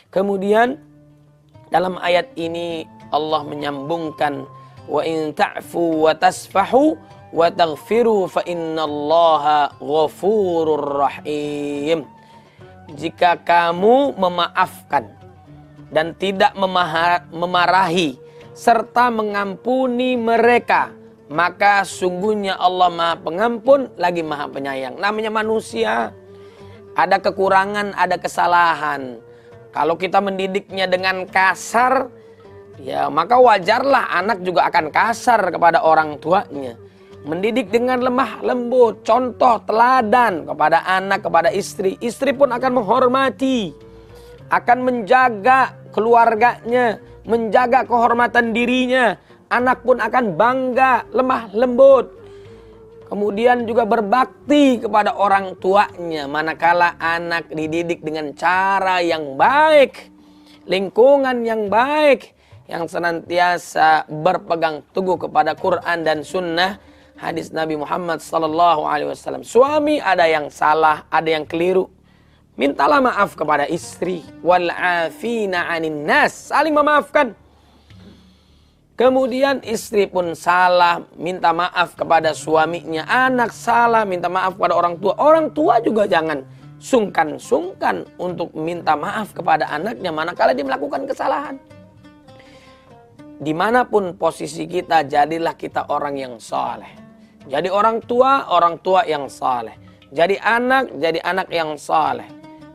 Kemudian dalam ayat ini Allah menyambungkan wa in ta'fu wa tasfahu wa taghfiru fa innallaha ghafurur rahim. Jika kamu memaafkan dan tidak memarahi serta mengampuni mereka, maka sungguhnya Allah Maha Pengampun lagi Maha Penyayang. Namanya manusia, ada kekurangan, ada kesalahan. Kalau kita mendidiknya dengan kasar, ya maka wajarlah anak juga akan kasar kepada orang tuanya. Mendidik dengan lemah lembut, contoh teladan kepada anak, kepada istri. Istri pun akan menghormati, akan menjaga keluarganya, menjaga kehormatan dirinya. Anak pun akan bangga, lemah lembut. Kemudian juga berbakti kepada orang tuanya. Manakala anak dididik dengan cara yang baik, lingkungan yang baik, yang senantiasa berpegang teguh kepada Quran dan Sunnah, hadis Nabi Muhammad SAW. Suami ada yang salah, ada yang keliru, mintalah maaf kepada istri. Wal afina 'anin nas, saling memaafkan. Kemudian istri pun salah, minta maaf kepada suaminya. Anak salah, minta maaf kepada orang tua. Orang tua juga jangan sungkan-sungkan untuk minta maaf kepada anaknya manakala dia melakukan kesalahan. Dimanapun posisi kita, jadilah kita orang yang saleh. Jadi orang tua yang saleh. Jadi anak yang saleh.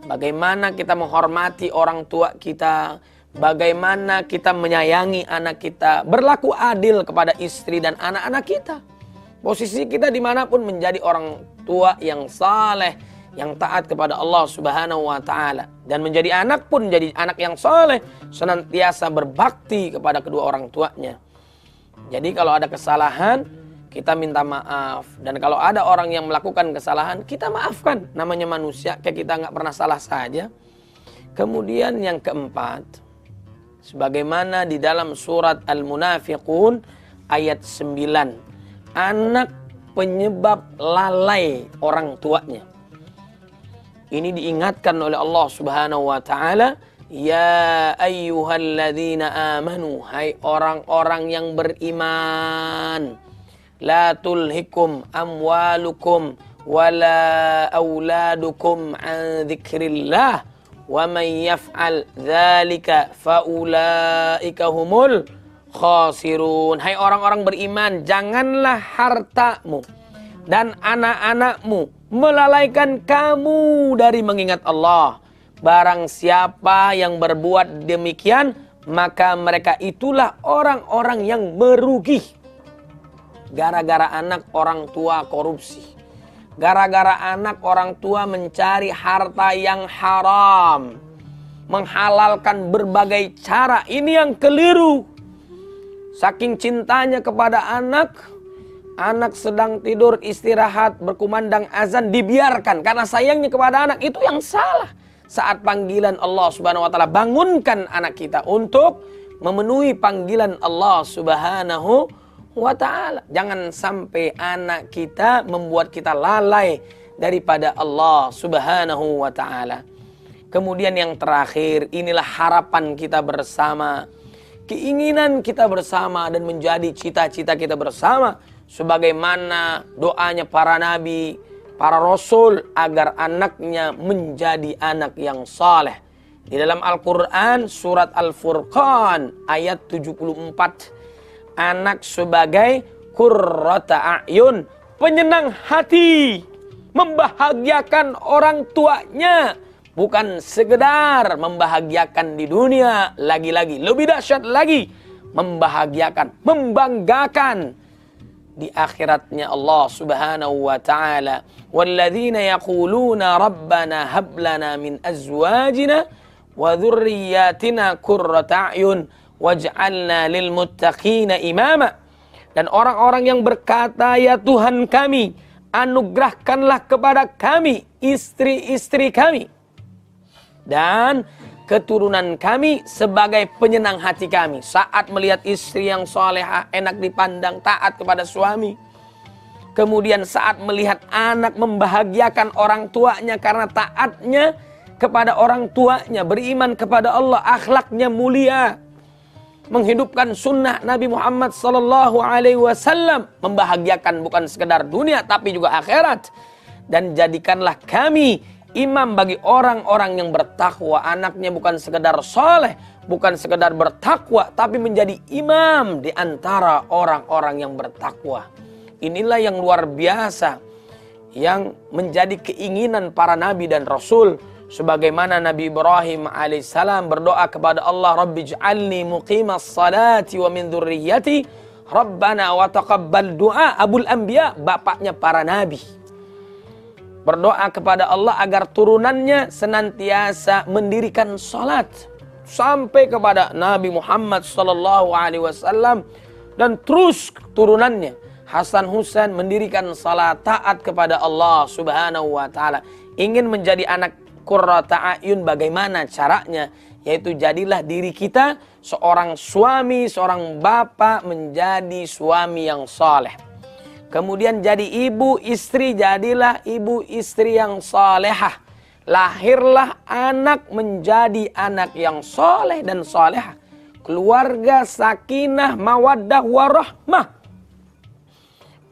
Bagaimana kita menghormati orang tua kita, bagaimana kita menyayangi anak kita, berlaku adil kepada istri dan anak-anak kita. Posisi kita dimanapun menjadi orang tua yang saleh, yang taat kepada Allah Subhanahu wa Ta'ala. Dan menjadi anak pun jadi anak yang saleh, senantiasa berbakti kepada kedua orang tuanya. Jadi kalau ada kesalahan, kita minta maaf. Dan kalau ada orang yang melakukan kesalahan, kita maafkan. Namanya manusia, kayak kita nggak pernah salah saja. Kemudian yang keempat, sebagaimana di dalam surat Al-Munafiqun ayat 9. Anak penyebab lalai orang tuanya. Ini diingatkan oleh Allah Subhanahu wa Ta'ala. Ya ayyuhalladzina amanu, hai orang-orang yang beriman. La tulhikum amwalukum wala auladukum an dzikrillah. Wa man yaf'al dzalika faulaika humul khasirun. Hai orang-orang beriman, janganlah hartamu dan anak-anakmu melalaikan kamu dari mengingat Allah. Barang siapa yang berbuat demikian, maka mereka itulah orang-orang yang merugi. Gara-gara anak orang tua korupsi, gara-gara anak orang tua mencari harta yang haram, menghalalkan berbagai cara, ini yang keliru. Saking cintanya kepada anak sedang tidur istirahat berkumandang azan dibiarkan karena sayangnya kepada anak, itu yang salah. Saat panggilan Allah Subhanahu wa Ta'ala, bangunkan anak kita untuk memenuhi panggilan Allah Subhanahu wa Ta'ala. Jangan sampai anak kita membuat kita lalai daripada Allah Subhanahu wa Ta'ala. Kemudian yang terakhir, inilah harapan kita bersama, keinginan kita bersama, dan menjadi cita-cita kita bersama, sebagaimana doanya para nabi, para rasul, agar anaknya menjadi anak yang saleh. Di dalam Al-Quran surat Al-Furqan ayat 74, anak sebagai qurrata a'yun, penyenang hati, membahagiakan orang tuanya. Bukan sekedar membahagiakan di dunia, lagi-lagi lebih dahsyat lagi, membahagiakan, membanggakan di akhiratnya Allah Subhanahu wa Ta'ala. Walladzina yaquluna rabbana hab lana min azwajina wa dzurriyyatina qurrata a'yun waj'alna lil muttaqina imama. Dan orang-orang yang berkata, ya Tuhan kami, anugerahkanlah kepada kami istri-istri kami dan keturunan kami sebagai penyenang hati kami. Saat melihat istri yang salehah, enak dipandang, taat kepada suami. Kemudian saat melihat anak membahagiakan orang tuanya karena taatnya, kepada orang tuanya, beriman kepada Allah, akhlaknya mulia, menghidupkan sunnah Nabi Muhammad sallallahu alaihi wasallam, membahagiakan bukan sekedar dunia tapi juga akhirat. Dan jadikanlah kami imam bagi orang-orang yang bertakwa. Anaknya bukan sekedar soleh, bukan sekedar bertakwa, tapi menjadi imam di antara orang-orang yang bertakwa. Inilah yang luar biasa, yang menjadi keinginan para nabi dan rasul. Sebagaimana Nabi Ibrahim alaihissalam berdoa kepada Allah, Rabbi ij'alni muqimas salati wa min dzurriyyati Rabbana wa taqabbal du'a. Abul Anbiya, bapaknya para nabi, berdoa kepada Allah agar turunannya senantiasa mendirikan salat sampai kepada Nabi Muhammad sallallahu alaihi wasallam, dan terus turunannya Hasan Husain mendirikan salat taat kepada Allah Subhanahu wa taala. Ingin menjadi anak qurrata a'yun, bagaimana caranya? Yaitu jadilah diri kita seorang suami, seorang bapak, menjadi suami yang saleh. Kemudian jadi ibu istri, jadilah ibu istri yang salehah. Lahirlah anak menjadi anak yang saleh dan salehah. Keluarga sakinah, mawaddah, warahmah.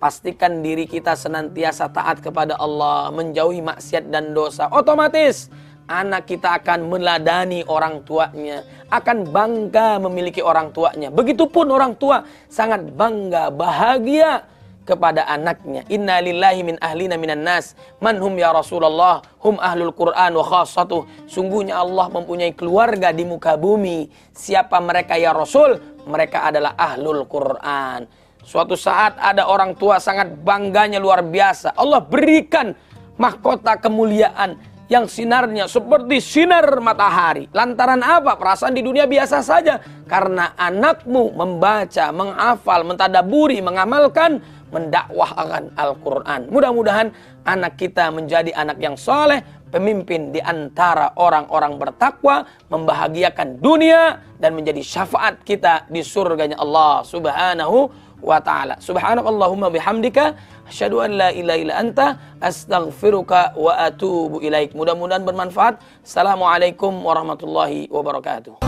Pastikan diri kita senantiasa taat kepada Allah, menjauhi maksiat dan dosa. Otomatis anak kita akan meladani orang tuanya, akan bangga memiliki orang tuanya. Begitupun orang tua sangat bangga, bahagia kepada anaknya. Inna lillahi min ahlina minan nas man hum ya Rasulullah hum ahlul Quran wa khassatuh. Sungguhnya Allah mempunyai keluarga di muka bumi. Siapa mereka ya Rasul? Mereka adalah ahlul Quran. Suatu saat ada orang tua sangat bangganya luar biasa. Allah berikan mahkota kemuliaan yang sinarnya seperti sinar matahari. Lantaran apa? Perasaan di dunia biasa saja. Karena anakmu membaca, menghafal, mentadaburi, mengamalkan, mendakwahkan Al-Quran. Mudah-mudahan anak kita menjadi anak yang soleh, pemimpin di antara orang-orang bertakwa, membahagiakan dunia, dan menjadi syafaat kita di surganya Allah Subhanahu wa ta'ala. Subhanakallahumma bihamdika asyhadu an la ilaha illa anta astaghfiruka wa atubu ilaik. Mudah-mudahan bermanfaat. Assalamualaikum warahmatullahi wabarakatuh.